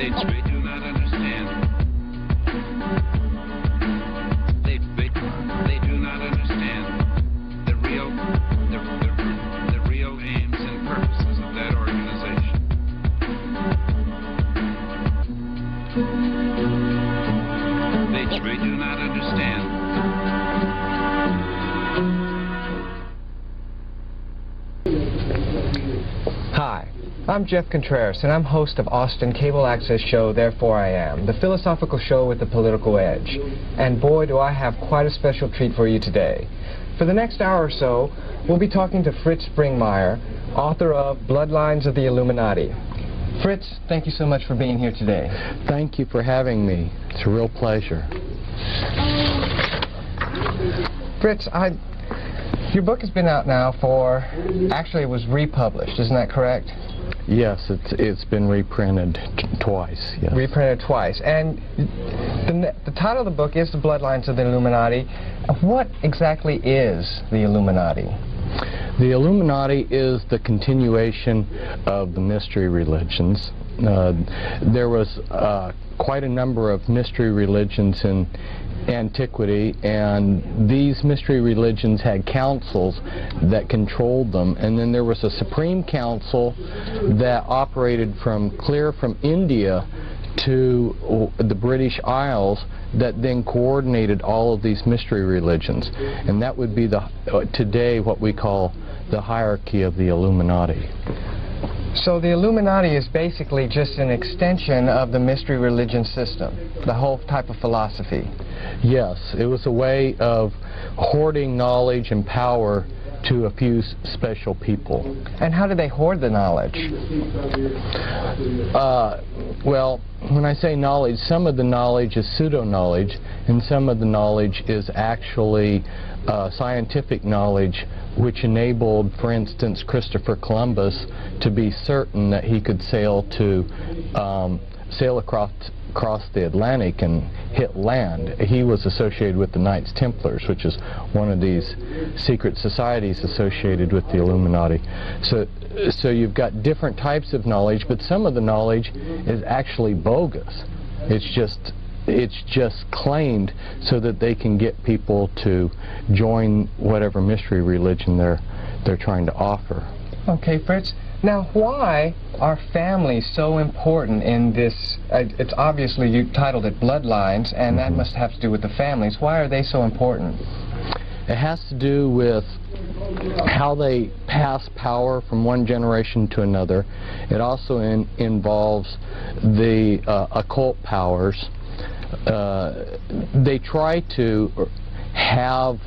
They do not understand. They do not understand the real aims and purposes of that organization. They do not understand. Hi, I'm Jeff Contreras, and I'm host of Austin Cable Access show Therefore I Am, the philosophical show with the political edge. And boy, do I have quite a special treat for you today. For the next hour or so, we'll be talking to Fritz Springmeier, author of Bloodlines of the Illuminati. Fritz, thank you so much for being here today. Thank you for having me. It's a real pleasure. Fritz, your book has been out now for, actually it was republished, isn't that correct? Yes, it's been reprinted twice. Yes. Reprinted twice. And the title of the book is The Bloodlines of the Illuminati. What exactly is the Illuminati? The Illuminati is the continuation of the mystery religions. There was quite a number of mystery religions in antiquity, and these mystery religions had councils that controlled them, and then there was a supreme council that operated clear from India to the British Isles that then coordinated all of these mystery religions, and that would be today what we call the hierarchy of the Illuminati. So the Illuminati is basically just an extension of the mystery religion system, the whole type of philosophy. Yes, it was a way of hoarding knowledge and power to a few special people. And how do they hoard the knowledge? Well, when I say knowledge, some of the knowledge is pseudo-knowledge, and some of the knowledge is actually scientific knowledge, which enabled, for instance, Christopher Columbus to be certain that he could sail across the Atlantic and hit land. He was associated with the Knights Templars, which is one of these secret societies associated with the Illuminati. So you've got different types of knowledge, but some of the knowledge is actually bogus. It's just claimed so that they can get people to join whatever mystery religion they're trying to offer. Okay, Fritz. Now, why are families so important in this? It's obviously, you titled it Bloodlines, and that must have to do with the families. Why are they so important? It has to do with how they pass power from one generation to another. It also involves the occult powers. They try to have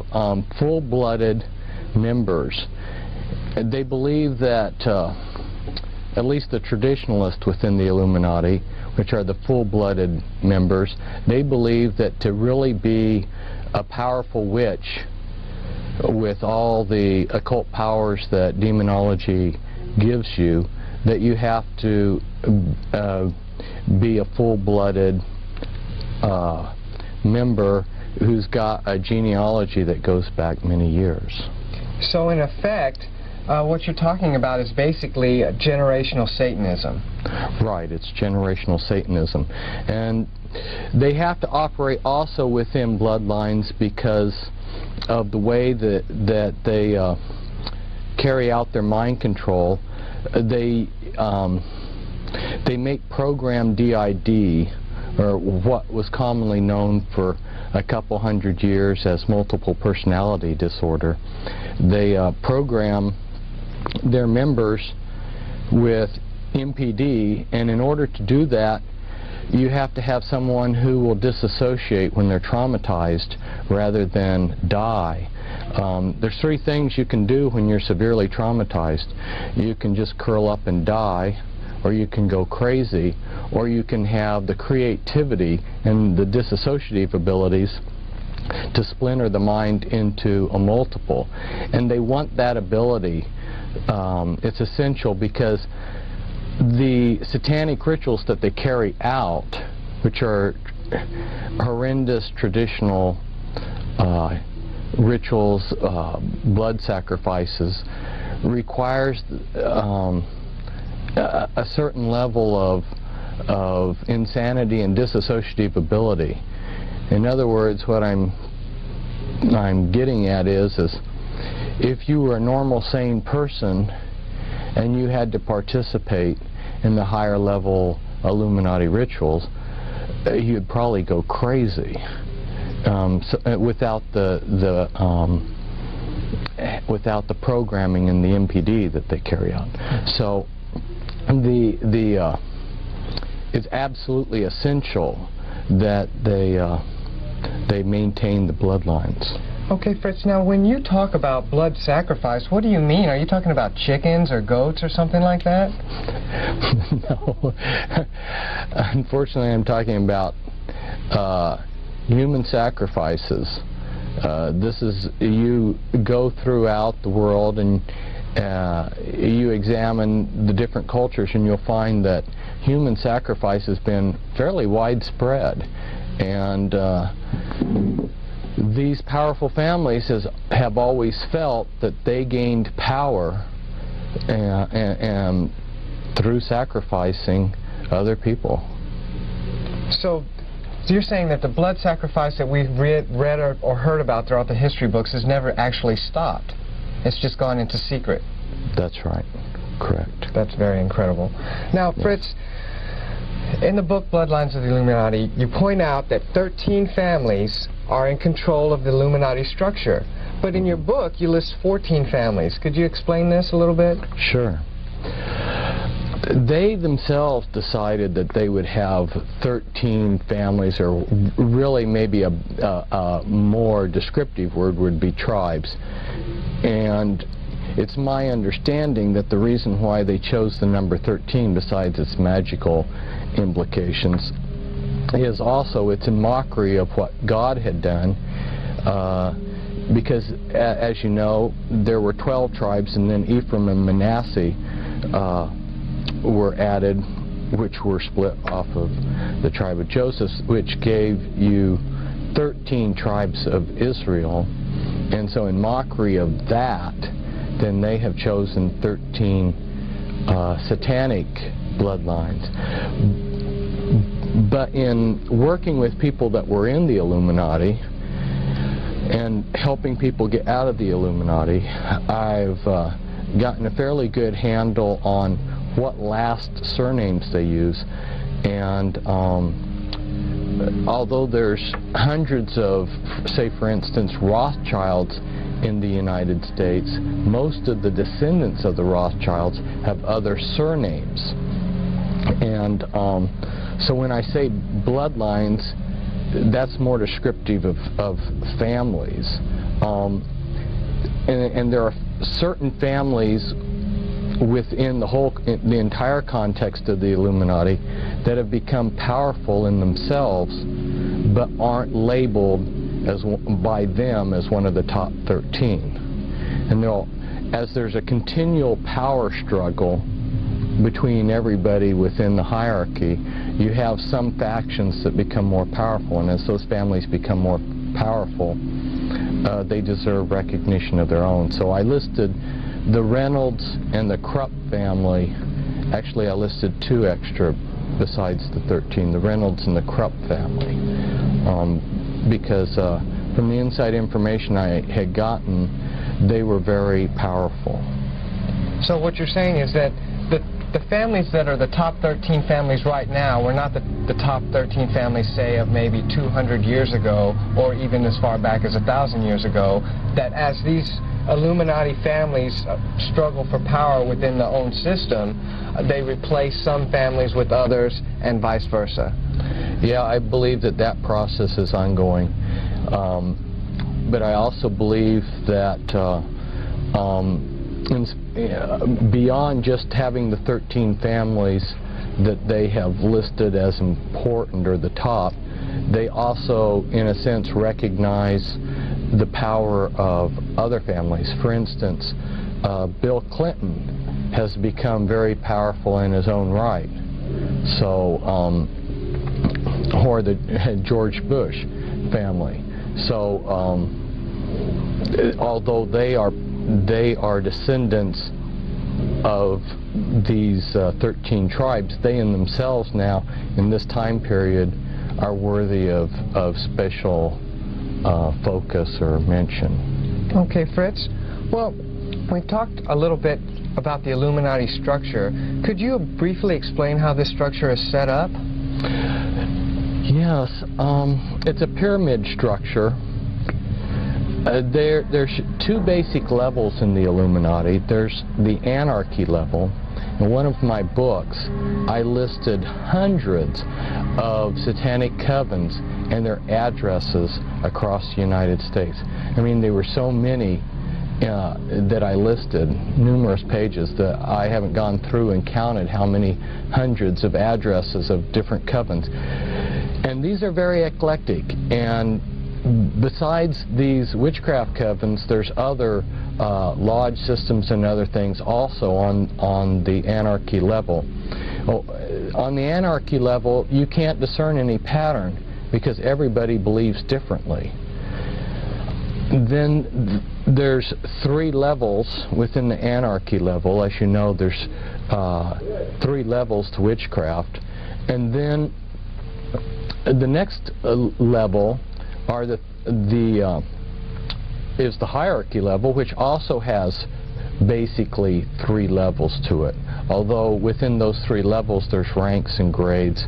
full-blooded members. They believe that, at least the traditionalists within the Illuminati, which are the full-blooded members, they believe that to really be a powerful witch with all the occult powers that demonology gives you, that you have to be a full-blooded member who's got a genealogy that goes back many years. So in effect, what you're talking about is basically generational Satanism. Right, it's generational Satanism. And they have to operate also within bloodlines because of the way that they carry out their mind control. They make program DID, or what was commonly known for a couple hundred years as multiple personality disorder. They program their members with MPD, and in order to do that, you have to have someone who will disassociate when they're traumatized rather than die. There's three things you can do when you're severely traumatized. You can just curl up and die, or you can go crazy, or you can have the creativity and the disassociative abilities to splinter the mind into a multiple. And they want that ability. It's essential because the satanic rituals that they carry out, which are horrendous traditional rituals, blood sacrifices, requires a certain level of insanity and dissociative ability. In other words, what I'm getting at is if you were a normal, sane person and you had to participate in the higher level Illuminati rituals, you'd probably go crazy without the programming and the MPD that they carry out. So it's absolutely essential that they maintain the bloodlines. Okay, Fritz, now when you talk about blood sacrifice, what do you mean? Are you talking about chickens or goats or something like that? No. Unfortunately, I'm talking about human sacrifices. This is, you go throughout the world and you examine the different cultures, and you'll find that human sacrifice has been fairly widespread. And these powerful families have always felt that they gained power and through sacrificing other people. So you're saying that the blood sacrifice that we've read or heard about throughout the history books has never actually stopped. It's just gone into secret. That's right. Correct. That's very incredible. Now, Fritz, in the book Bloodlines of the Illuminati, you point out that 13 families are in control of the Illuminati structure. But in your book, you list 14 families. Could you explain this a little bit? Sure. They themselves decided that they would have 13 families, or really maybe a more descriptive word would be tribes. And it's my understanding that the reason why they chose the number 13, besides its magical implications, is also it's a mockery of what God had done, because as you know, there were 12 tribes, and then Ephraim and Manasseh were added, which were split off of the tribe of Joseph, which gave you 13 tribes of Israel. And so in mockery of that, then they have chosen 13 satanic bloodlines. But in working with people that were in the Illuminati and helping people get out of the Illuminati, I've gotten a fairly good handle on what last surnames they use. And although there's hundreds of, say for instance, Rothschilds in the United States, most of the descendants of the Rothschilds have other surnames. And so when I say bloodlines, that's more descriptive of families. And there are certain families within the entire context of the Illuminati that have become powerful in themselves, but aren't labeled by them as one of the top 13. And as there's a continual power struggle between everybody within the hierarchy, you have some factions that become more powerful, and as those families become more powerful, they deserve recognition of their own. So I listed the Reynolds and the Krupp family. Actually, I listed 2 extra besides the 13, the Reynolds and the Krupp family, because from the inside information I had gotten, they were very powerful. So what you're saying is that the families that are the top 13 families right now were not the top 13 families, say, of maybe 200 years ago, or even as far back as 1,000 years ago, that as these Illuminati families struggle for power within their own system, they replace some families with others and vice versa. Yeah, I believe that that process is ongoing. But I also believe that beyond just having the 13 families that they have listed as important or the top, they also, in a sense, recognize the power of other families. For instance, Bill Clinton has become very powerful in his own right. So, or the George Bush family. So, although they are descendants of these 13 tribes, they in themselves now, in this time period, are worthy of special focus or mention. Okay, Fritz. Well, we talked a little bit about the Illuminati structure. Could you briefly explain how this structure is set up? Yes, it's a pyramid structure. There's two basic levels in the Illuminati. There's the anarchy level. In one of my books, I listed hundreds of satanic covens and their addresses across the United States. I mean, there were so many that I listed, numerous pages, that I haven't gone through and counted how many hundreds of addresses of different covens. And these are very eclectic, and besides these witchcraft covens, there's other lodge systems and other things also on the anarchy level. On the anarchy level, you can't discern any pattern because everybody believes differently. Then there's three levels within the anarchy level. As you know, there's three levels to witchcraft. And then the next level are is the hierarchy level, which also has basically three levels to it. Although within those three levels there's ranks and grades,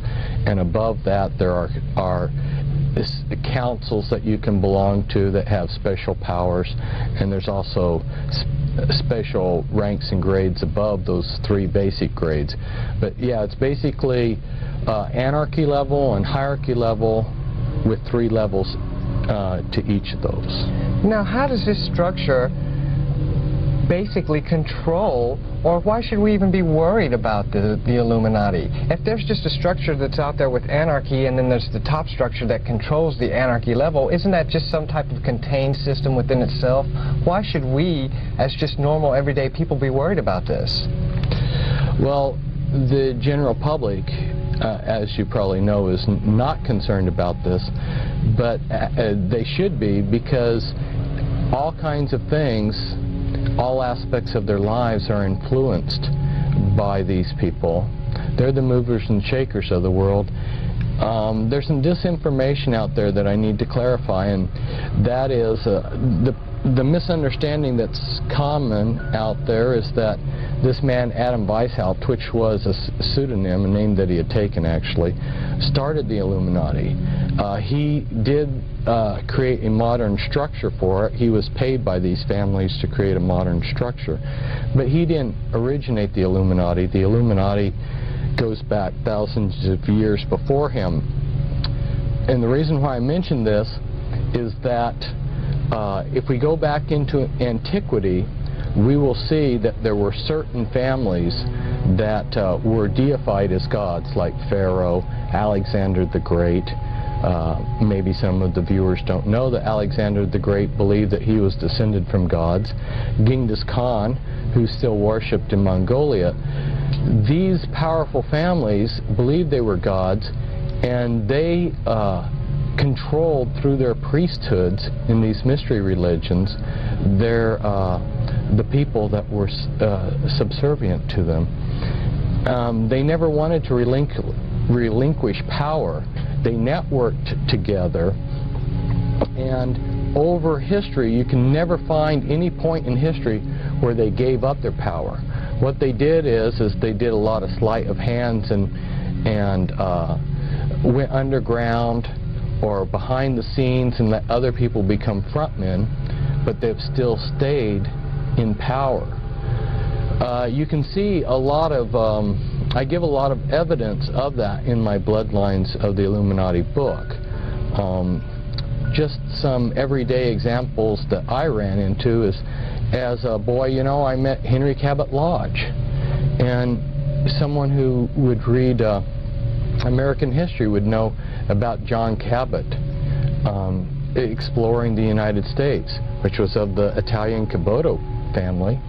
and above that there are councils that you can belong to that have special powers, and there's also special ranks and grades above those three basic grades. But yeah, it's basically anarchy level and hierarchy level with three levels to each of those. Now, how does this structure basically control, or why should we even be worried about the Illuminati? If there's just a structure that's out there with anarchy, and then there's the top structure that controls the anarchy level, isn't that just some type of contained system within itself? Why should we, as just normal everyday people, be worried about this? Well, the general public, as you probably know, is not concerned about this, but they should be, because all kinds of things, all aspects of their lives are influenced by these people. They're the movers and shakers of the world. There's some disinformation out there that I need to clarify, and that is the misunderstanding that's common out there is that this man, Adam Weishaupt, which was a pseudonym, a name that he had taken actually, started the Illuminati. He did create a modern structure for it. He was paid by these families to create a modern structure. But he didn't originate the Illuminati. The Illuminati goes back thousands of years before him. And the reason why I mention this is that if we go back into antiquity, we will see that there were certain families that were deified as gods, like Pharaoh, Alexander the Great. Maybe some of the viewers don't know that Alexander the Great believed that he was descended from gods. Genghis Khan, who's still worshipped in Mongolia. These powerful families believed they were gods, and they controlled through their priesthoods in these mystery religions the people that were subservient to them. They never wanted to relinquish power. They networked together, and over history you can never find any point in history where they gave up their power. What they did is they did a lot of sleight of hands and went underground or behind the scenes and let other people become frontmen, but they've still stayed in power. You can see a lot of I give a lot of evidence of that in my Bloodlines of the Illuminati book. Just some everyday examples that I ran into is, as a boy, you know, I met Henry Cabot Lodge, and someone who would read American history would know about John Cabot exploring the United States, which was of the Italian Caboto family.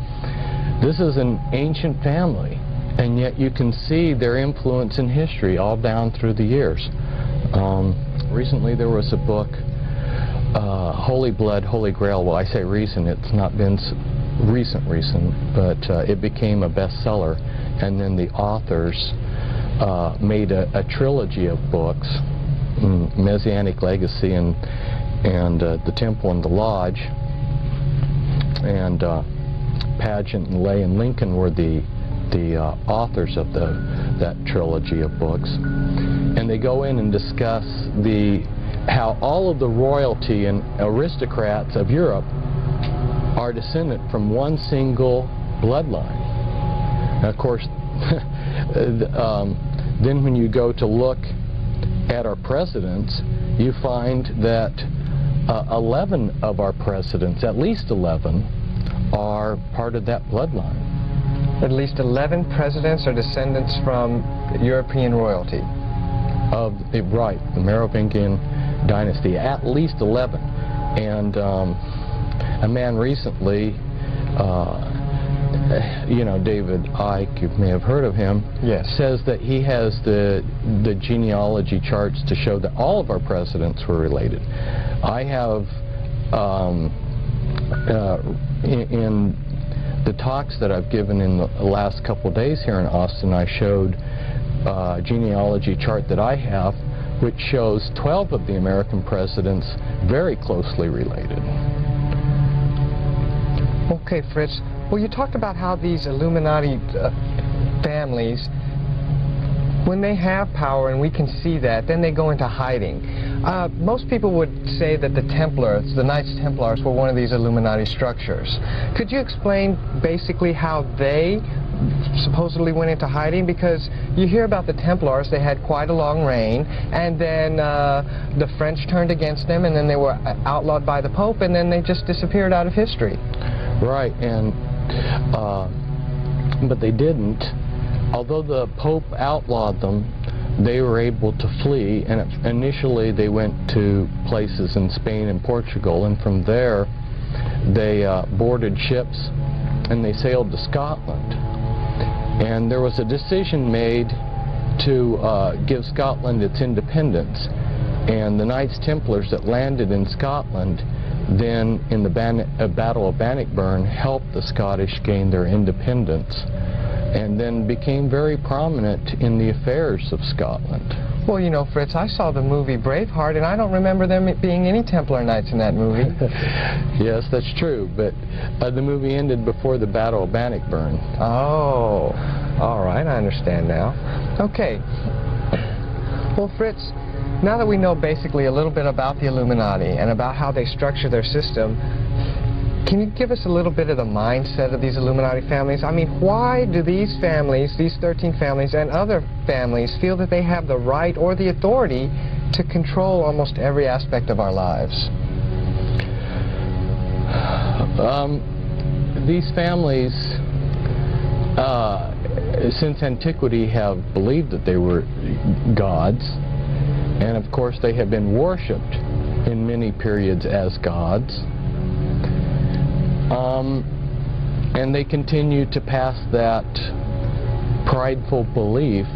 This is an ancient family, and yet you can see their influence in history all down through the years. Recently there was a book, Holy Blood, Holy Grail. Well, I say recent, it's not been recent, but it became a bestseller, and then the authors made a trilogy of books, Messianic Legacy and The Temple and the Lodge, and Pageant and Lay and Lincoln were the authors of that trilogy of books, and they go in and discuss how all of the royalty and aristocrats of Europe are descendant from one single bloodline. And of course, then when you go to look at our presidents, you find that 11 of our presidents, at least 11, are part of that bloodline. At least 11 presidents are descendants from European royalty. Right, the Merovingian dynasty, at least 11. And a man recently, David Icke, you may have heard of him, yes, says that he has the genealogy charts to show that all of our presidents were related. I have, in the talks that I've given in the last couple of days here in Austin, I showed a genealogy chart that I have, which shows 12 of the American presidents very closely related. Okay, Fritz. Well, you talked about how these Illuminati families, when they have power, and we can see that, then they go into hiding. Most people would say that the Templars, the Knights Templars, were one of these Illuminati structures. Could you explain basically how they supposedly went into hiding? Because you hear about the Templars, they had quite a long reign, and then the French turned against them, and then they were outlawed by the Pope, and then they just disappeared out of history. Right, and but they didn't. Although the Pope outlawed them, they were able to flee, and initially they went to places in Spain and Portugal, and from there they boarded ships and they sailed to Scotland. And there was a decision made to give Scotland its independence, and the Knights Templars that landed in Scotland then in the Battle of Bannockburn helped the Scottish gain their independence, and then became very prominent in the affairs of Scotland. Well, you know, Fritz, I saw the movie Braveheart, and I don't remember there being any Templar Knights in that movie. Yes, that's true, but the movie ended before the Battle of Bannockburn. Oh, all right, I understand now. Okay. Well, Fritz, now that we know basically a little bit about the Illuminati and about how they structure their system, can you give us a little bit of the mindset of these Illuminati families? I mean, why do these families, these 13 families and other families, feel that they have the right or the authority to control almost every aspect of our lives? These families, since antiquity, have believed that they were gods, and of course they have been worshipped in many periods as gods. And they continue to pass that prideful belief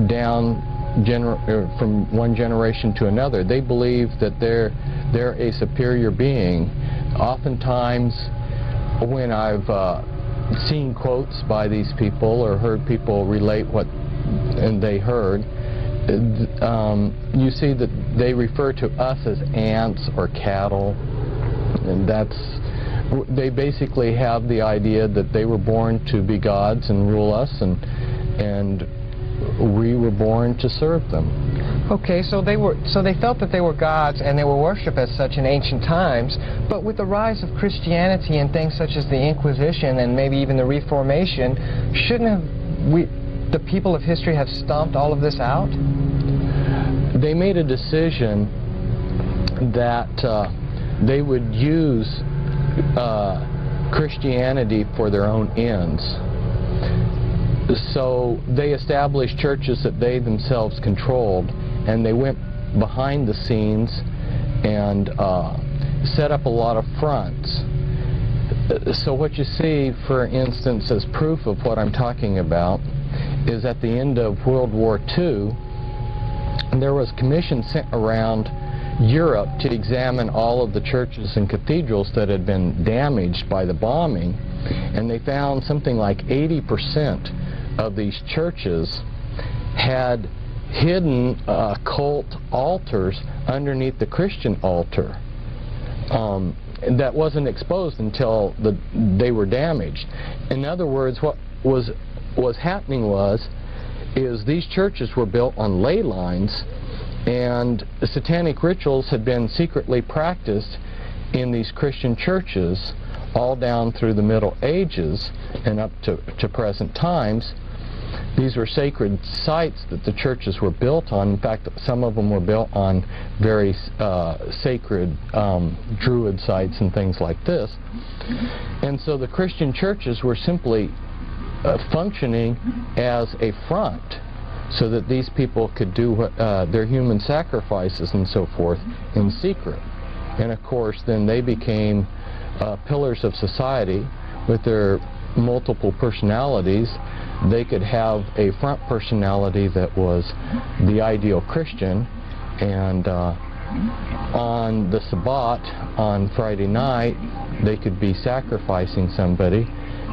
down from one generation to another. They believe that they're a superior being. Oftentimes, when I've seen quotes by these people or heard people relate what they heard, you see that they refer to us as ants or cattle, and they basically have the idea that they were born to be gods and rule us, and we were born to serve them. Okay, so they felt that they were gods and they were worshipped as such in ancient times, but with the rise of Christianity and things such as the Inquisition and maybe even the Reformation, shouldn't the people of history have stomped all of this out? They made a decision that they would use Christianity for their own ends. So they established churches that they themselves controlled, and they went behind the scenes and set up a lot of fronts. So what you see, for instance, as proof of what I'm talking about, is at the end of World War II, there was a commission sent around Europe to examine all of the churches and cathedrals that had been damaged by the bombing, and they found something like 80% of these churches had hidden occult altars underneath the Christian altar. That wasn't exposed until they were damaged. In other words, what was happening is these churches were built on ley lines, and satanic rituals had been secretly practiced in these Christian churches all down through the Middle Ages and up to present times. These were sacred sites that the churches were built on. In fact, some of them were built on very sacred druid sites and things like this. And so the Christian churches were simply functioning as a front so that these people could do their human sacrifices and so forth in secret. And of course, then they became pillars of society with their multiple personalities. They could have a front personality that was the ideal Christian, and on the Sabbat, on Friday night, they could be sacrificing somebody,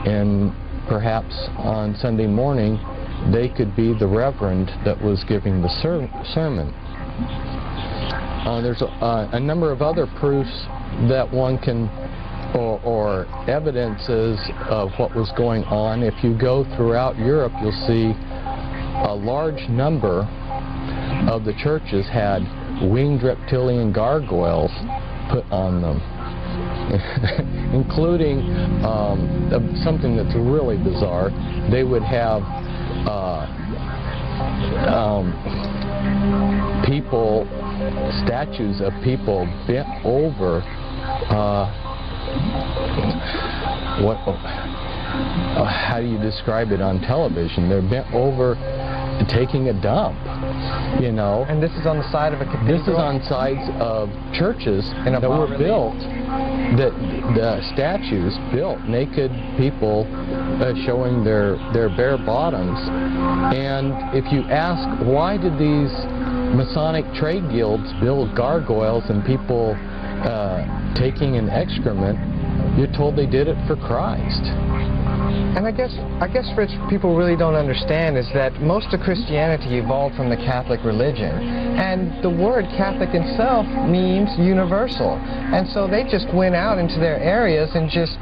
and perhaps on Sunday morning they could be the reverend that was giving the sermon. There's a number of other proofs that one can or evidences of what was going on. If you go throughout Europe, you'll see a large number of the churches had winged reptilian gargoyles put on them, including something that's really bizarre. They would have people, statues of people bent over how do you describe it on television? They're bent over taking a dump, you know. And this is on the side of a cathedral? This is on sides of churches that were built, the statues built, naked people showing their bare bottoms. And if you ask, why did these Masonic trade guilds build gargoyles and people taking an excrement, you're told they did it for Christ. And I guess, Fritz, people really don't understand is that most of Christianity evolved from the Catholic religion. And the word Catholic itself means universal. And so they just went out into their areas and just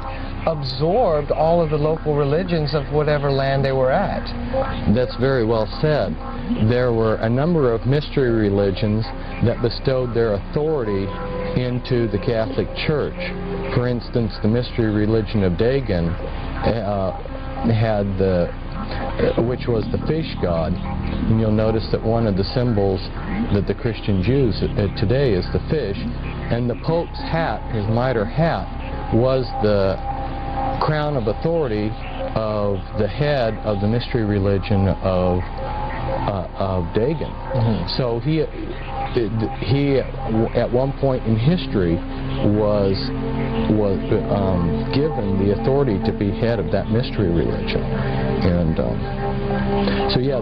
absorbed all of the local religions of whatever land they were at. That's very well said. There were a number of mystery religions that bestowed their authority into the Catholic Church. For instance, the mystery religion of Dagon had which was the fish god, and you'll notice that one of the symbols that the Christians use today is the fish, and the Pope's hat, his mitre hat, was the crown of authority of the head of the mystery religion of Dagon. Mm-hmm. So he at one point in history was given the authority to be head of that mystery religion, and so yeah,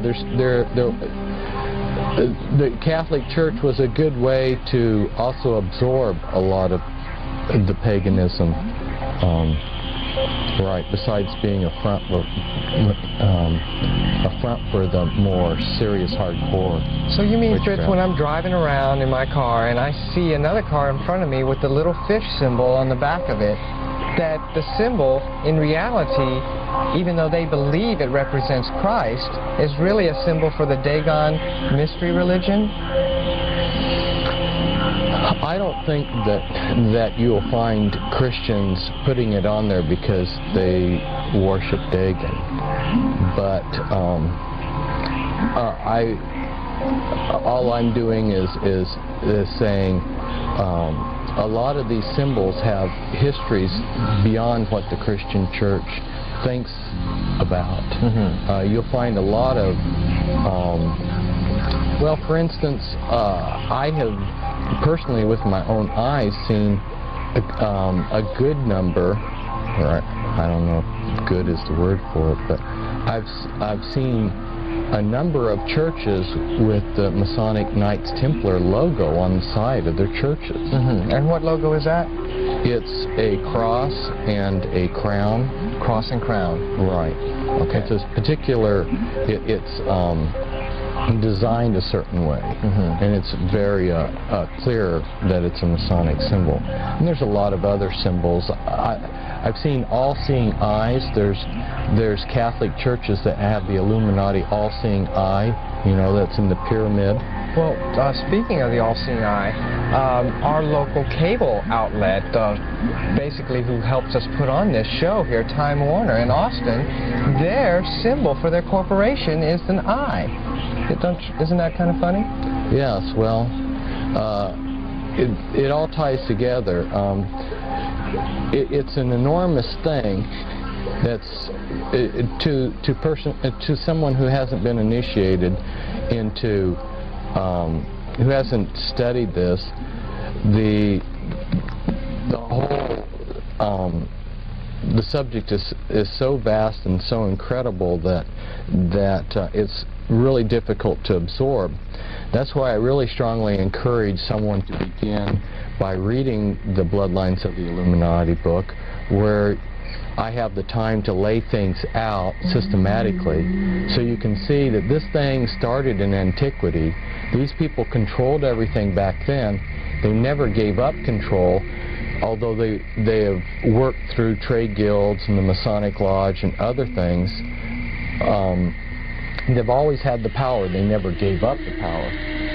the Catholic Church was a good way to also absorb a lot of the paganism, right, besides being a front for the more serious hardcore. So you mean, Fritz, when I'm driving around in my car and I see another car in front of me with the little fish symbol on the back of it, that the symbol, in reality, even though they believe it represents Christ, is really a symbol for the Dagon mystery religion? I don't think that you'll find Christians putting it on there because they worship Dagon, but all I'm doing is saying a lot of these symbols have histories beyond what the Christian Church thinks about. Mm-hmm. You'll find a lot of, well, for instance, I have personally with my own eyes seen a good number, or I don't know if good is the word for it, but I've seen a number of churches with the Masonic Knights Templar logo on the side of their churches. And what logo is that? It's a cross and a crown. Cross and crown. Right. Okay. It's a particular, it's designed a certain way, and it's very clear that it's a Masonic symbol. And there's a lot of other symbols. I've seen all-seeing eyes. There's Catholic churches that have the Illuminati all-seeing eye, you know, that's in the pyramid. Well, speaking of the all-seeing eye, our local cable outlet, basically who helps us put on this show here, Time Warner in Austin, their symbol for their corporation is an eye. Isn't that kind of funny? Yes, well, it all ties together. It's an enormous thing that's to someone who hasn't been initiated into, who hasn't studied this, the whole the subject is so vast and so incredible that it's really difficult to absorb. That's why I really strongly encourage someone to begin by reading the Bloodlines of the Illuminati book, where I have the time to lay things out systematically, so you can see that this thing started in antiquity. These people controlled everything back then. They never gave up control, although they have worked through trade guilds and the Masonic Lodge and other things. They've always had the power. They never gave up the power.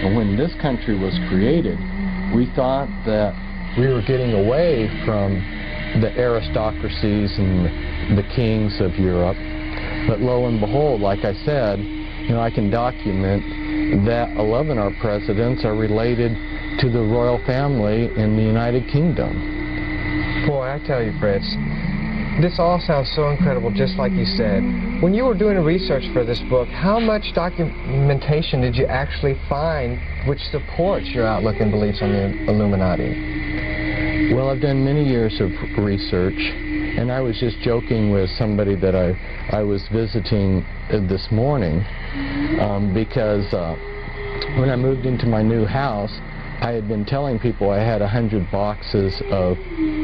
And when this country was created, we thought that we were getting away from the aristocracies and the kings of Europe. But lo and behold, like I said, you know, I can document that 11 of our presidents are related to the royal family in the United Kingdom. Boy, I tell you, Fritz, this all sounds so incredible, just like you said. When you were doing research for this book, how much documentation did you actually find which supports your outlook and beliefs on the Illuminati? Well, I've done many years of research, and I was just joking with somebody that I was visiting this morning, because when I moved into my new house, I had been telling people I had 100 boxes of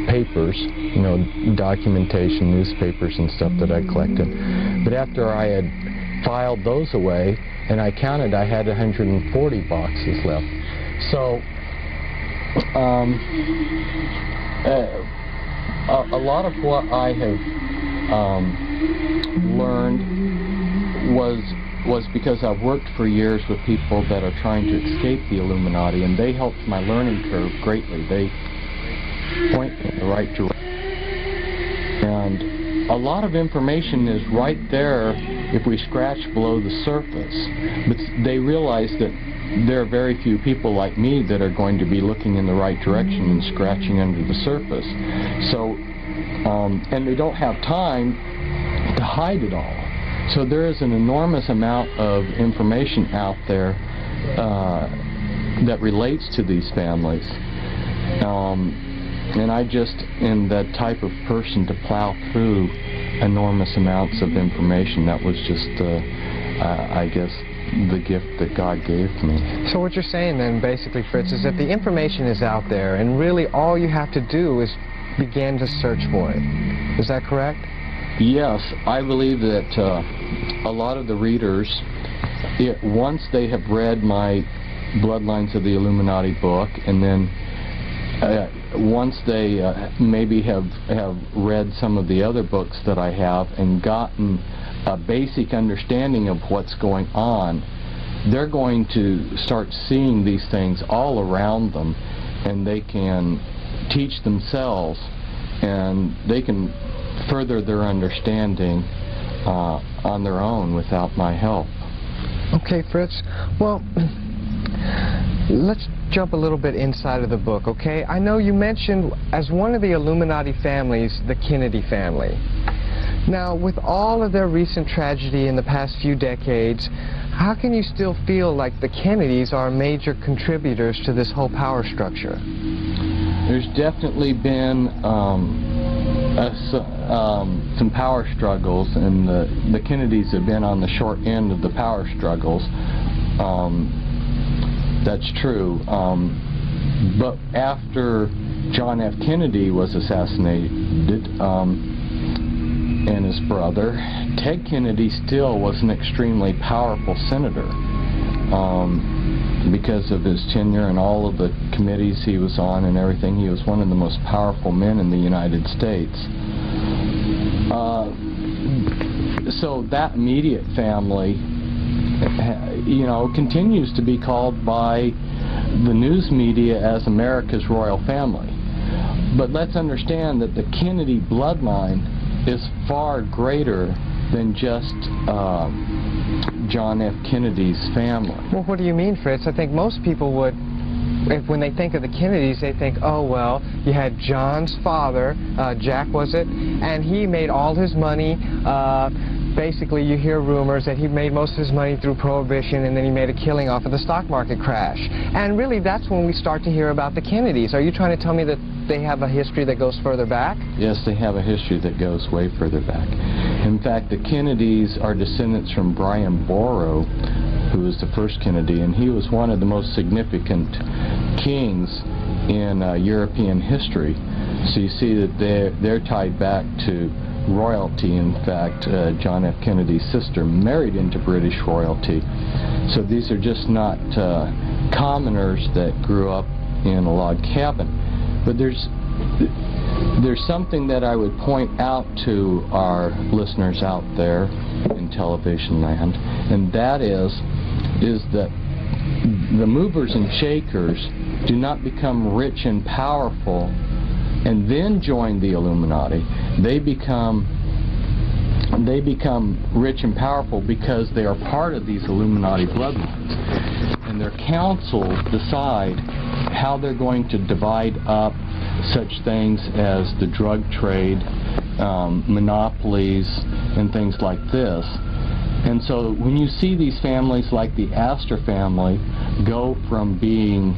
papers, you know, documentation, newspapers and stuff that I collected. But after I had filed those away, and I counted, I had 140 boxes left. So, a lot of what I have learned was because I've worked for years with people that are trying to escape the Illuminati, and they helped my learning curve greatly. They point me in the right direction. And a lot of information is right there if we scratch below the surface. But they realize that there are very few people like me that are going to be looking in the right direction and scratching under the surface. So, and they don't have time to hide it all. So there is an enormous amount of information out there that relates to these families. And I just am that type of person to plow through enormous amounts of information. That was just, I guess, the gift that God gave me. So what you're saying then, basically, Fritz, is that the information is out there, and really all you have to do is begin to search for it. Is that correct? Yes, I believe that a lot of the readers, once they have read my Bloodlines of the Illuminati book, and then once they maybe have read some of the other books that I have and gotten a basic understanding of what's going on, they're going to start seeing these things all around them, and they can teach themselves, and they can further their understanding on their own without my help. Okay, Fritz. Well, let's jump a little bit inside of the book, okay? I know you mentioned as one of the Illuminati families, the Kennedy family. Now, with all of their recent tragedy in the past few decades, how can you still feel like the Kennedys are major contributors to this whole power structure? There's definitely been some power struggles, and the Kennedys have been on the short end of the power struggles. That's true. But after John F. Kennedy was assassinated, and his brother, Ted Kennedy still was an extremely powerful senator. Because of his tenure and all of the committees he was on and everything, he was one of the most powerful men in the United States. So that immediate family, you know, continues to be called by the news media as America's royal family. But let's understand that the Kennedy bloodline is far greater than just John F. Kennedy's family. Well, what do you mean, Fritz? I think most people would, when they think of the Kennedys, they think, oh, well, you had John's father, Jack was it, and he made all his money. Basically, you hear rumors that he made most of his money through Prohibition, and then he made a killing off of the stock market crash. And really, that's when we start to hear about the Kennedys. Are you trying to tell me that they have a history that goes further back? Yes, they have a history that goes way further back. In fact, the Kennedys are descendants from Brian Boru, who was the first Kennedy, and he was one of the most significant kings in European history. So you see that they're tied back to royalty. In fact, John F. Kennedy's sister married into British royalty. So these are just not commoners that grew up in a log cabin. But there's something that I would point out to our listeners out there in television land, and that is that the movers and shakers do not become rich and powerful and then join the Illuminati. They become rich and powerful because they are part of these Illuminati bloodlines, and their councils decide how they're going to divide up such things as the drug trade, monopolies, and things like this. And so when you see these families like the Astor family go from being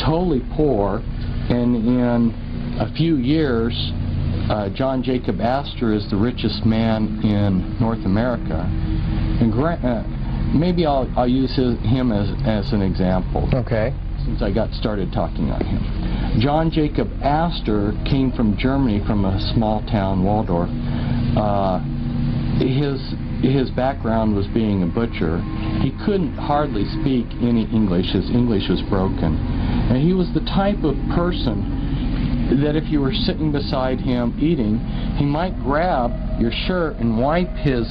totally poor, and in a few years John Jacob Astor is the richest man in North America, and maybe I'll use him as an example. Okay. Since I got started talking on him. John Jacob Astor came from Germany, from a small town, Waldorf. His background was being a butcher. He couldn't hardly speak any English. His English was broken. And he was the type of person that if you were sitting beside him eating, he might grab your shirt and wipe his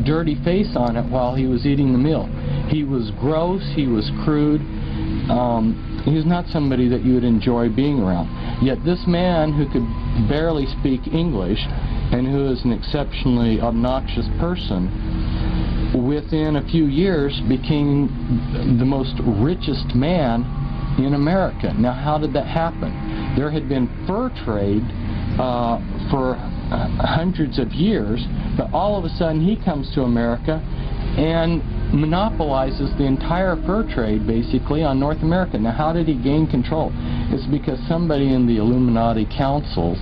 dirty face on it while he was eating the meal. He was gross, he was crude. He was not somebody that you would enjoy being around. Yet this man who could barely speak English and who is an exceptionally obnoxious person, within a few years became the most richest man in America. Now, how did that happen? There had been fur trade for hundreds of years, but all of a sudden he comes to America and monopolizes the entire fur trade basically on North America. Now, how did he gain control? It's because somebody in the Illuminati councils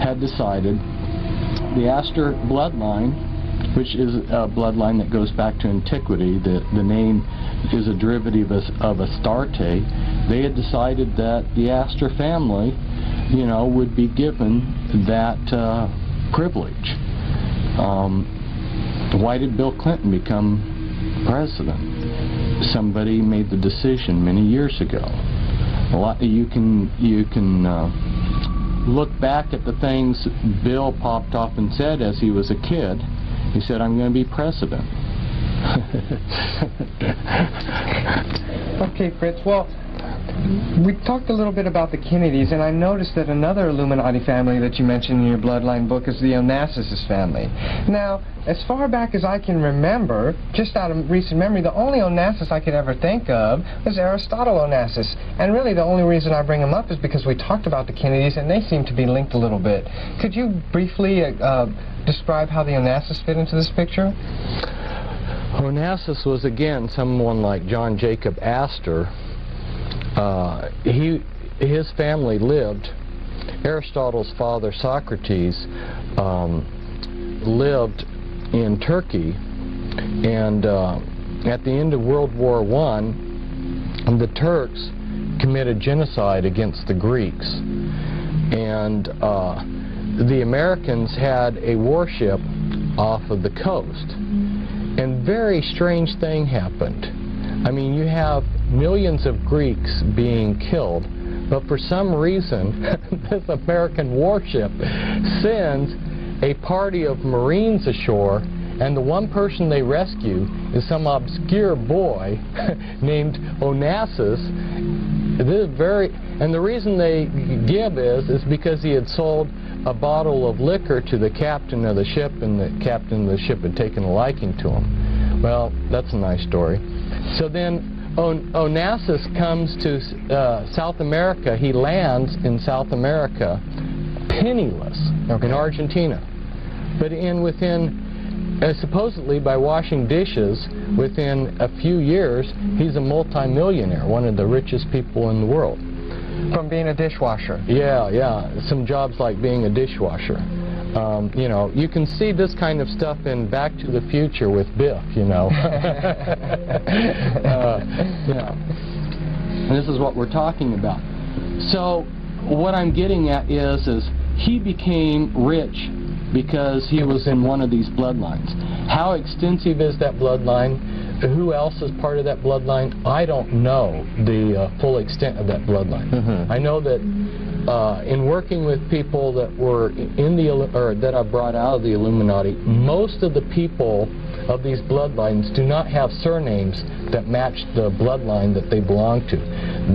had decided the Astor bloodline, which is a bloodline that goes back to antiquity, the name is a derivative of Astarte. They had decided that the Astor family, you know, would be given that privilege. Why did Bill Clinton become president? Somebody made the decision many years ago. You can look back at the things Bill popped off and said as he was a kid. He said, "I'm going to be president." Okay, Fritz. Well, we talked a little bit about the Kennedys, and I noticed that another Illuminati family that you mentioned in your Bloodline book is the Onassis family. Now, as far back as I can remember, just out of recent memory, the only Onassis I could ever think of was Aristotle Onassis. And really the only reason I bring him up is because we talked about the Kennedys, and they seem to be linked a little bit. Could you briefly describe how the Onassis fit into this picture? Onassis was, again, someone like John Jacob Astor. His family lived Aristotle's father, Socrates, lived in Turkey, and at the end of World War I, the Turks committed genocide against the Greeks, and the Americans had a warship off of the coast, and very strange thing happened. I mean, you have millions of Greeks being killed, but for some reason this American warship sends a party of Marines ashore, and the one person they rescue is some obscure boy named Onassis. This is and the reason they give is because he had sold a bottle of liquor to the captain of the ship, and the captain of the ship had taken a liking to him. Well, that's a nice story. So then Onassis comes to South America. He lands in South America penniless in Argentina. But supposedly by washing dishes, within a few years, he's a multi-millionaire, one of the richest people in the world. From being a dishwasher? Yeah, yeah. Some jobs like being a dishwasher. You know, you can see this kind of stuff in Back to the Future with Biff, you know. Yeah. And this is what we're talking about. So what I'm getting at is he became rich because he was in one of these bloodlines. How extensive is that bloodline? Who else is part of that bloodline? I don't know the full extent of that bloodline. Mm-hmm. I know that in working with people that were in that I brought out of the Illuminati, most of the people of these bloodlines do not have surnames that match the bloodline that they belong to.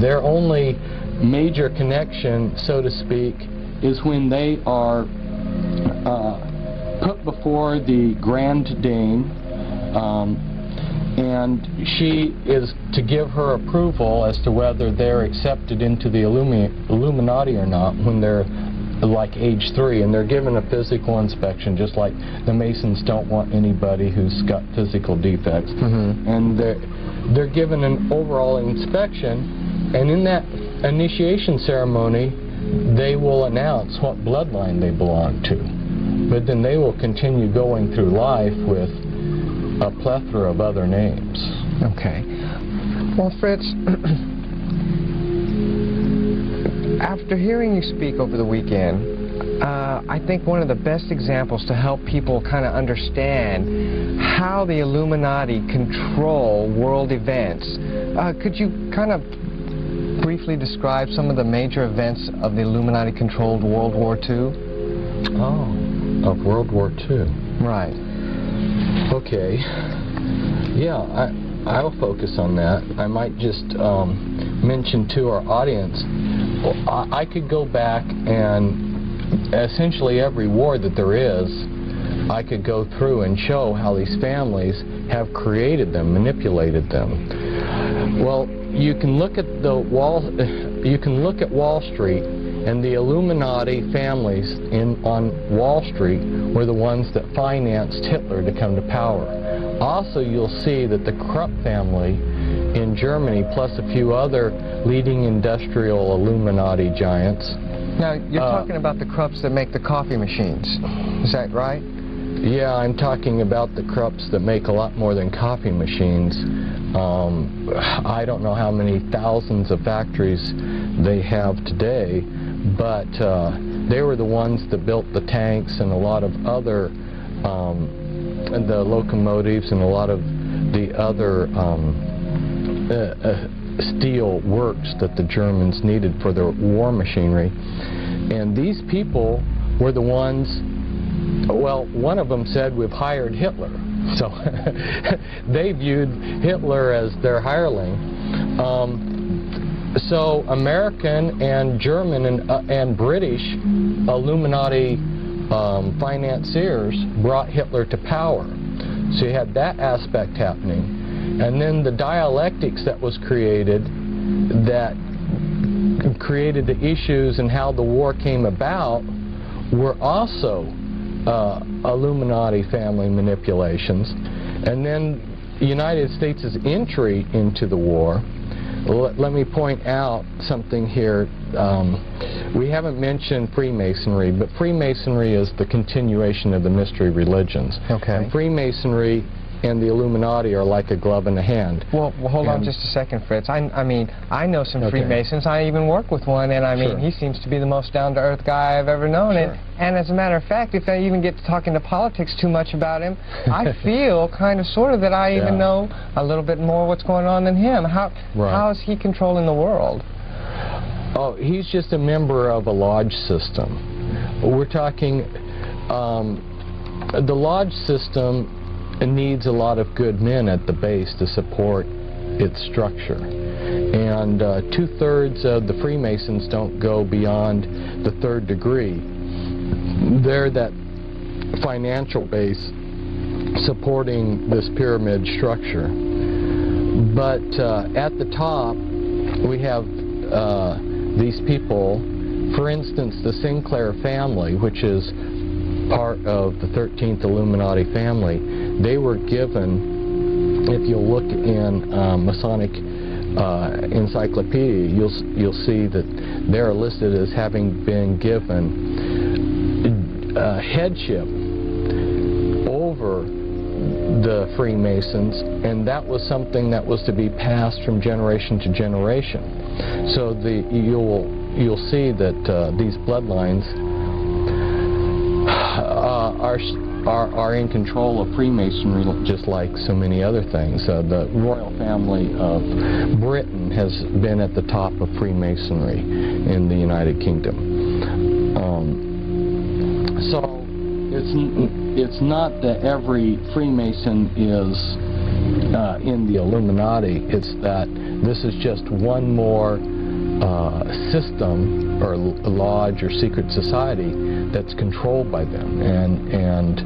Their only major connection, so to speak, is when they are put before the Grand Dame, and she is to give her approval as to whether they're accepted into the Illuminati or not when they're like age 3, and they're given a physical inspection, just like the Masons don't want anybody who's got physical defects. Mm-hmm. And they're given an overall inspection, and in that initiation ceremony they will announce what bloodline they belong to. But then they will continue going through life with a plethora of other names. Okay. Well, Fritz, after hearing you speak over the weekend, I think one of the best examples to help people kind of understand how the Illuminati control world events, could you kind of briefly describe some of the major events of the Illuminati-controlled World War II? Oh, of World War II. Right. Okay. Yeah, I'll focus on that. I might just mention to our audience, I could go back and essentially every war that there is, I could go through and show how these families have created them, manipulated them. Well, you can look at Wall Street, and the Illuminati families on Wall Street were the ones that financed Hitler to come to power. Also, you'll see that the Krupp family in Germany, plus a few other leading industrial Illuminati giants. Now, you're talking about the Krupps that make the coffee machines. Is that right? Yeah, I'm talking about the Krupps that make a lot more than coffee machines. I don't know how many thousands of factories they have today, but they were the ones that built the tanks and a lot of other, the locomotives and a lot of the other steel works that the Germans needed for their war machinery. And these people were the ones, well, one of them said, "We've hired Hitler." So they viewed Hitler as their hireling. So American and German and British Illuminati financiers brought Hitler to power. So you had that aspect happening. And then the dialectics that was created, that created the issues and how the war came about, were also Illuminati family manipulations. And then the United States' entry into the war let me point out something here. We haven't mentioned Freemasonry, but Freemasonry is the continuation of the mystery religions. Okay. And Freemasonry and the Illuminati are like a glove in a hand. Well, hold on just a second, Fritz. I mean, I know some Okay. Freemasons. I even work with one, and I mean, Sure. he seems to be the most down-to-earth guy I've ever known. Sure. And as a matter of fact, if I even get to talking to politics too much about him, I feel kind of sort of that I even know a little bit more what's going on than him. How is he controlling the world? Oh, he's just a member of a lodge system. We're talking, the lodge system needs a lot of good men at the base to support its structure. And 2/3 of the Freemasons don't go beyond the 3rd degree. They're that financial base supporting this pyramid structure. But at the top, we have these people. For instance, the Sinclair family, which is part of the 13th Illuminati family, they were given, if you'll look in Masonic encyclopedia, you'll see that they're listed as having been given headship over the Freemasons, and that was something that was to be passed from generation to generation. So you'll see that these bloodlines are in control of Freemasonry, just like so many other things. The royal family of Britain has been at the top of Freemasonry in the United Kingdom. So it's not that every Freemason is in the Illuminati. It's that this is just one more system or lodge or secret society that's controlled by them, and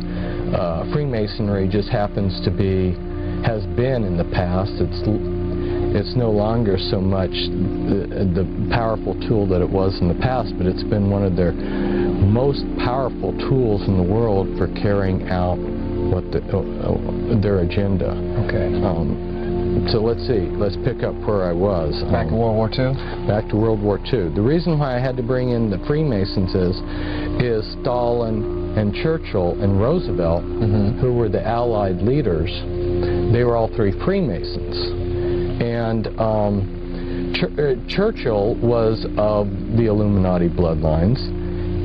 Freemasonry just happens to be, has been in the past. It's no longer so much the powerful tool that it was in the past, but it's been one of their most powerful tools in the world for carrying out what their agenda. Okay. So let's see. Let's pick up where I was. Back to World War II? Back to World War II. The reason why I had to bring in the Freemasons is Stalin and Churchill and Roosevelt, who were the Allied leaders. They were all three Freemasons. And Churchill was of the Illuminati bloodlines,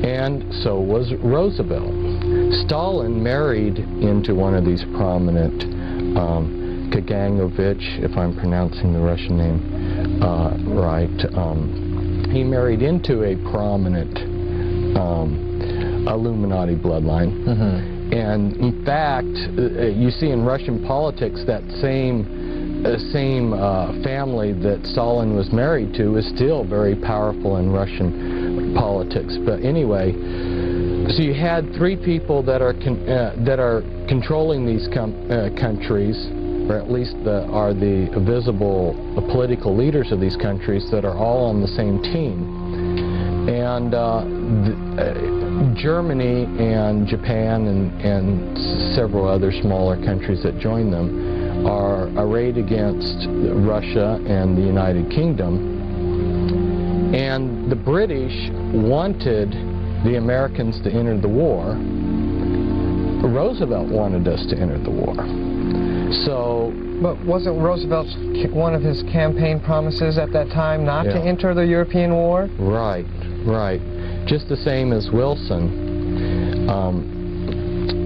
and so was Roosevelt. Stalin married into one of these prominent Kagangovich, if I'm pronouncing the Russian name right. He married into a prominent Illuminati bloodline. And in fact, you see in Russian politics that same family that Stalin was married to is still very powerful in Russian politics. But anyway, so you had three people that are controlling these countries, or at least are the visible political leaders of these countries that are all on the same team. And Germany and Japan and several other smaller countries that join them are arrayed against Russia and the United Kingdom. And the British wanted the Americans to enter the war. Roosevelt wanted us to enter the war. So, but wasn't Roosevelt's one of his campaign promises at that time not to enter the European war? Right, right. Just the same as Wilson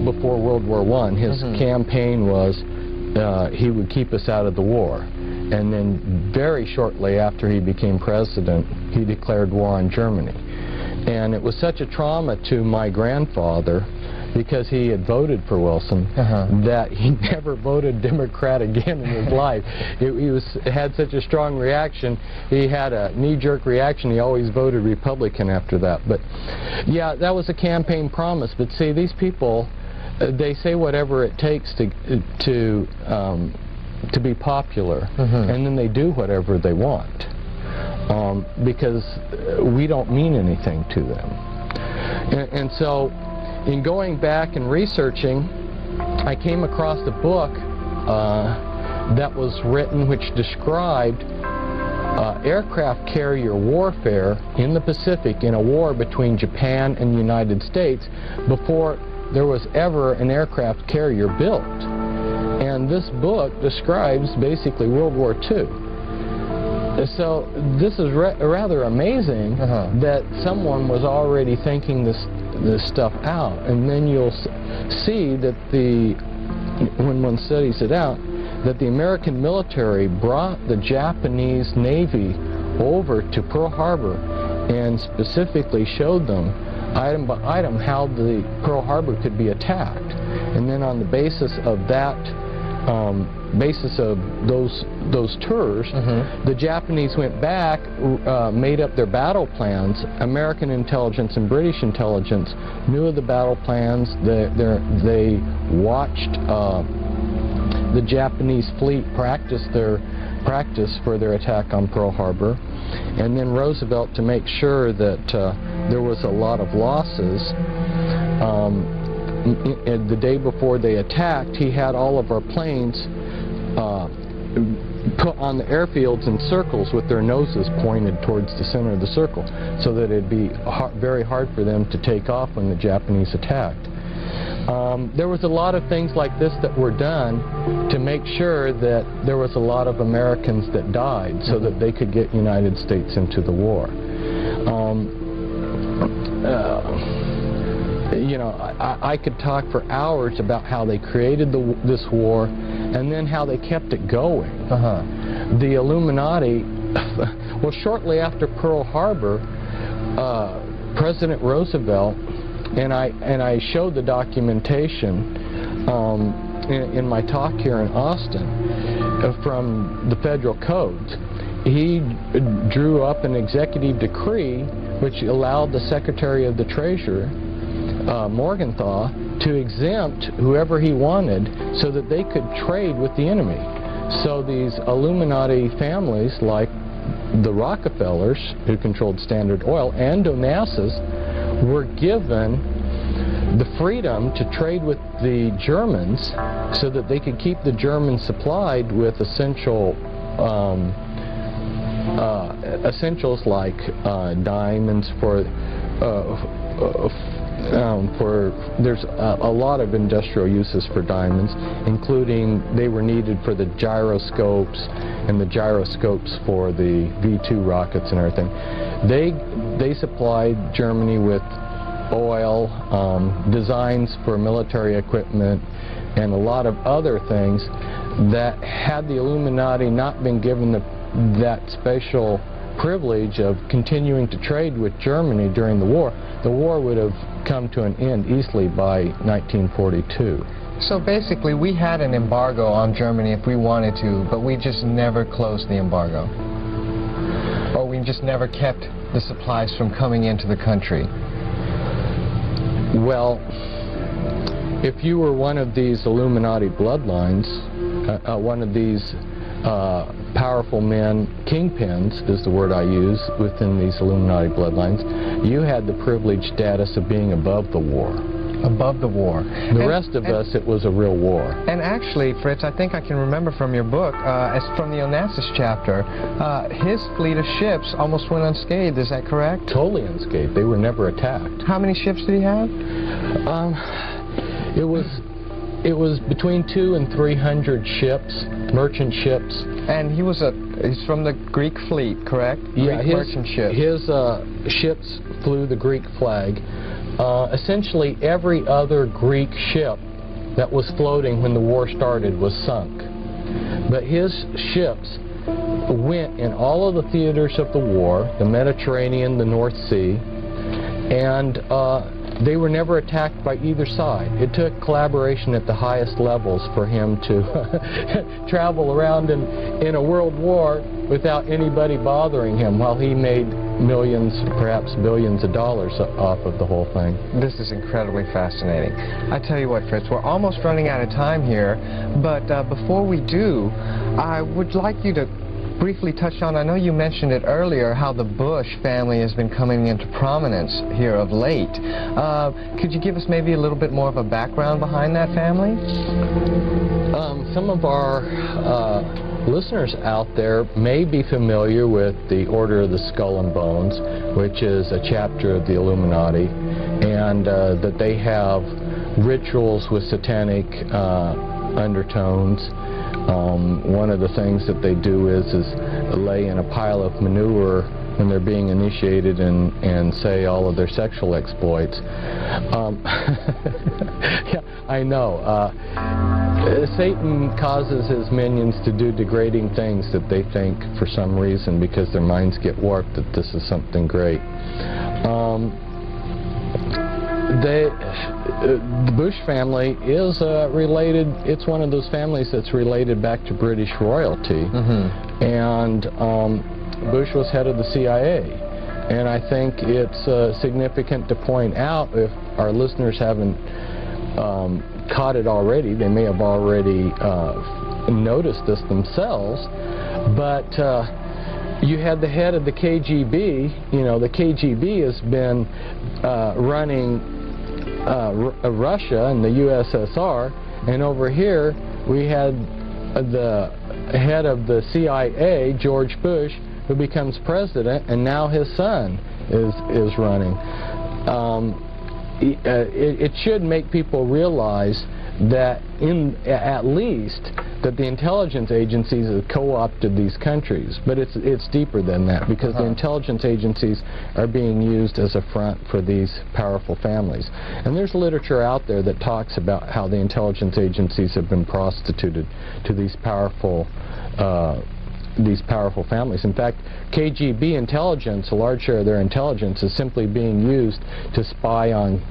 before World War I. His campaign was he would keep us out of the war. And then very shortly after he became president, he declared war on Germany. And it was such a trauma to my grandfather, because he had voted for Wilson, that he never voted Democrat again in his life. He had such a strong reaction. He had a knee-jerk reaction. He always voted Republican after that. But yeah, that was a campaign promise. But see, these people, they say whatever it takes to be popular, and then they do whatever they want, because we don't mean anything to them. And so, in going back and researching, I came across a book that was written which described aircraft carrier warfare in the Pacific in a war between Japan and the United States before there was ever an aircraft carrier built. And this book describes basically World War II. So this is rather amazing that someone was already thinking this stuff out. And then you'll see that when one studies it out, that the American military brought the Japanese Navy over to Pearl Harbor and specifically showed them item by item how the Pearl Harbor could be attacked. And then on the basis of that, those tours, the Japanese went back, made up their battle plans. American intelligence and British intelligence knew of the battle plans. They watched the Japanese fleet practice for their attack on Pearl Harbor, and then Roosevelt, to make sure that there was a lot of losses, the day before they attacked, he had all of our planes put on the airfields in circles with their noses pointed towards the center of the circle, so that it'd be very hard for them to take off when the Japanese attacked. There was a lot of things like this that were done to make sure that there was a lot of Americans that died so that they could get United States into the war. You know, I could talk for hours about how they created this war and then how they kept it going. The Illuminati, well, shortly after Pearl Harbor, President Roosevelt, and I showed the documentation in my talk here in Austin from the federal codes. He drew up an executive decree which allowed the Secretary of the Treasury, Morgenthau, to exempt whoever he wanted so that they could trade with the enemy. So these Illuminati families, like the Rockefellers, who controlled Standard Oil, and Onassis, were given the freedom to trade with the Germans so that they could keep the Germans supplied with essentials like diamonds there's a lot of industrial uses for diamonds, including they were needed for the gyroscopes and the gyroscopes for the V-2 rockets and everything. They supplied Germany with oil, designs for military equipment, and a lot of other things that, had the Illuminati not been given that special privilege of continuing to trade with Germany during the war would have come to an end easily by 1942. So basically, we had an embargo on Germany if we wanted to, but we just never closed the embargo. Or we just never kept the supplies from coming into the country. Well, if you were one of these Illuminati bloodlines, one of these powerful men, kingpins is the word I use, within these Illuminati bloodlines, you had the privileged status of being above the war. Above the war. The rest of us, it was a real war. And actually, Fritz, I think I can remember from your book, as from the Onassis chapter, his fleet of ships almost went unscathed. Is that correct? Totally unscathed. They were never attacked. How many ships did he have? It was between 200 and 300 ships, merchant ships. And he's from the Greek fleet, correct? Yeah, Greek merchant ships. His ships flew the Greek flag. Essentially, every other Greek ship that was floating when the war started was sunk. But his ships went in all of the theaters of the war, the Mediterranean, the North Sea, and they were never attacked by either side. It took collaboration at the highest levels for him to travel around in a world war without anybody bothering him, while he made millions, perhaps billions of dollars off of the whole thing. This is incredibly fascinating. I tell you what, Fritz, we're almost running out of time here, but before we do, I would like you to briefly touch on, I know you mentioned it earlier, how the Bush family has been coming into prominence here of late. Could you give us maybe a little bit more of a background behind that family? Some of our listeners out there may be familiar with the Order of the Skull and Bones, which is a chapter of the Illuminati, and that they have rituals with satanic undertones. One of the things that they do is lay in a pile of manure when they're being initiated and say all of their sexual exploits. Yeah, I know. Satan causes his minions to do degrading things that they think, for some reason, because their minds get warped, that this is something great. The Bush family is related. It's one of those families that's related back to British royalty. And Bush was head of the CIA. And I think it's significant to point out, if our listeners haven't caught it already, they may have already noticed this themselves, but you had the head of the KGB. You know, the KGB has been running Russia and the USSR, and over here we had the head of the CIA, George Bush, who becomes president, and now his son is running. It should make people realize that at least that the intelligence agencies have co-opted these countries, but it's deeper than that, because the intelligence agencies are being used as a front for these powerful families. And there's literature out there that talks about how the intelligence agencies have been prostituted to these powerful families. In fact, KGB intelligence, a large share of their intelligence, is simply being used to spy on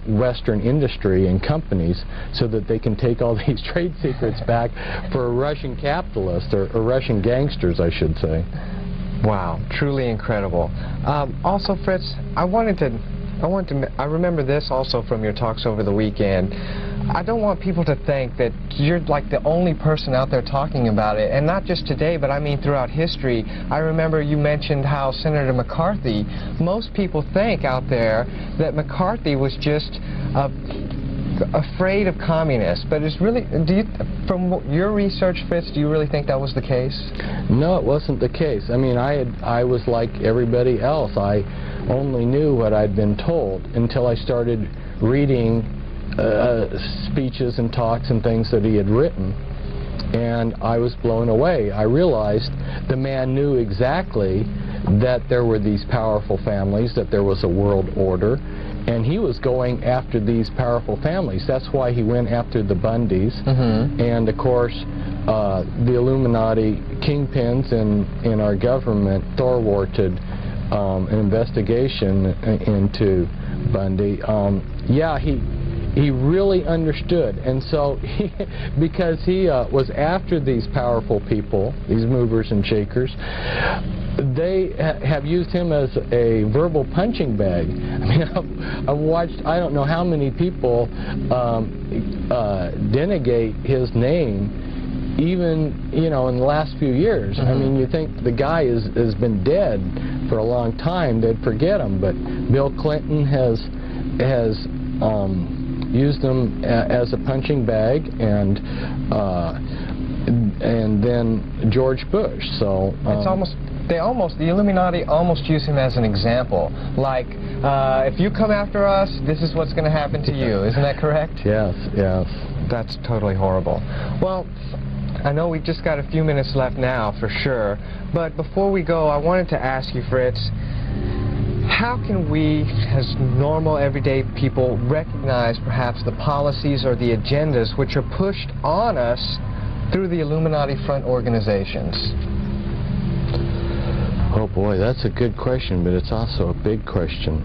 Western industry and companies so that they can take all these trade secrets back for Russian capitalists, or Russian gangsters, I should say. Wow, truly incredible. Also, Fritz, I remember this also from your talks over the weekend. I don't want people to think that you're like the only person out there talking about it, and not just today, but I mean throughout history. I remember you mentioned how Senator McCarthy, most people think out there that McCarthy was just afraid of communists, but it's really, from your research, Fritz, do you really think that was the case? No, it wasn't the case. I mean, I was like everybody else. I only knew what I'd been told until I started reading speeches and talks and things that he had written, and I was blown away. I realized the man knew exactly that there were these powerful families, that there was a world order, and he was going after these powerful families. That's why he went after the Bundys, and of course the Illuminati kingpins in our government thwarted an investigation into Bundy. Yeah, he really understood, and so because he was after these powerful people, these movers and shakers, they have used him as a verbal punching bag. I mean, I've watched, I don't know how many people denegate his name, even, you know, in the last few years. I mean, you think the guy has been dead for a long time, they'd forget him, but Bill Clinton has used them as a punching bag, and then George Bush. So it's almost, the Illuminati almost use him as an example. Like, if you come after us, this is what's going to happen to you. Isn't that correct? Yes, yes. That's totally horrible. Well, I know we've just got a few minutes left now, for sure. But before we go, I wanted to ask you, Fritz, how can we, as normal, everyday people, recognize perhaps the policies or the agendas which are pushed on us through the Illuminati front organizations? Oh boy, that's a good question, but it's also a big question.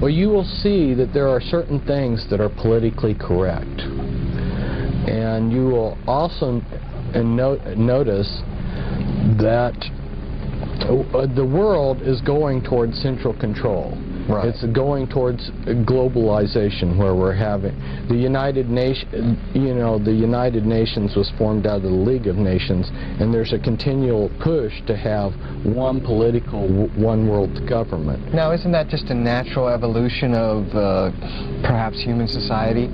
Well, you will see that there are certain things that are politically correct, and you will also notice that the world is going towards central control. Right. It's going towards globalization, where we're having the United Nations. You know, the United Nations was formed out of the League of Nations, and there's a continual push to have one political, one world government. Now, isn't that just a natural evolution of perhaps human society?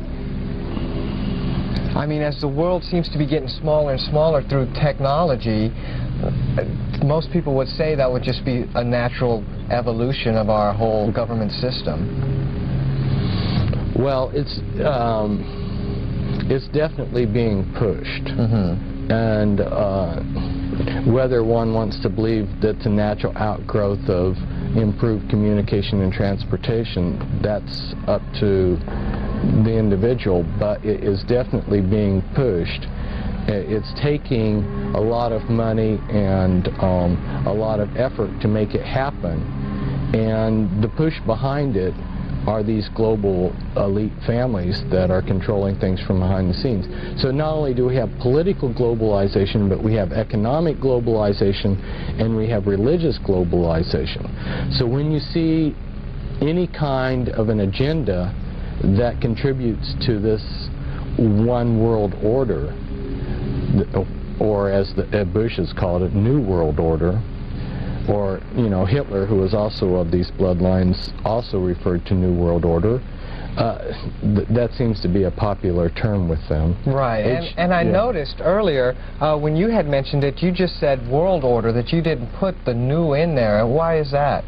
I mean, as the world seems to be getting smaller and smaller through technology, most people would say that would just be a natural evolution of our whole government system. Well, it's definitely being pushed. Mm-hmm. And whether one wants to believe that's a natural outgrowth of improved communication and transportation, that's up to the individual, but it is definitely being pushed. It's taking a lot of money and a lot of effort to make it happen, and the push behind it are these global elite families that are controlling things from behind the scenes. So not only do we have political globalization, but we have economic globalization and we have religious globalization. So when you see any kind of an agenda that contributes to this one world order, or as Bush has called it, New World Order, or, you know, Hitler, who was also of these bloodlines, also referred to New World Order. That seems to be a popular term with them. Right, and I noticed earlier, when you had mentioned it, you just said world order, that you didn't put the new in there. Why is that?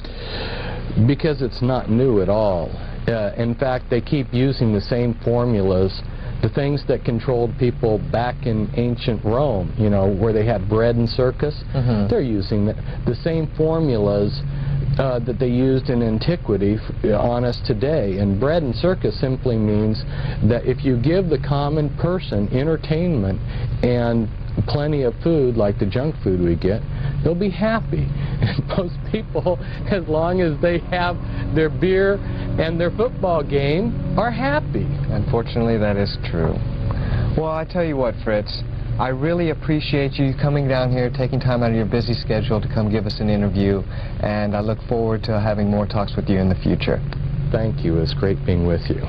Because it's not new at all. In fact, they keep using the same formulas. The things that controlled people back in ancient Rome, you know, where they had bread and circus, they're using the same formulas that they used in antiquity on us today. And bread and circus simply means that if you give the common person entertainment and plenty of food, like the junk food we get, they'll be happy. And most people, as long as they have their beer and their football game, are happy. Unfortunately, that is true. Well, I tell you what, Fritz, I really appreciate you coming down here, taking time out of your busy schedule to come give us an interview, and I look forward to having more talks with you in the future. Thank you. It's great being with you.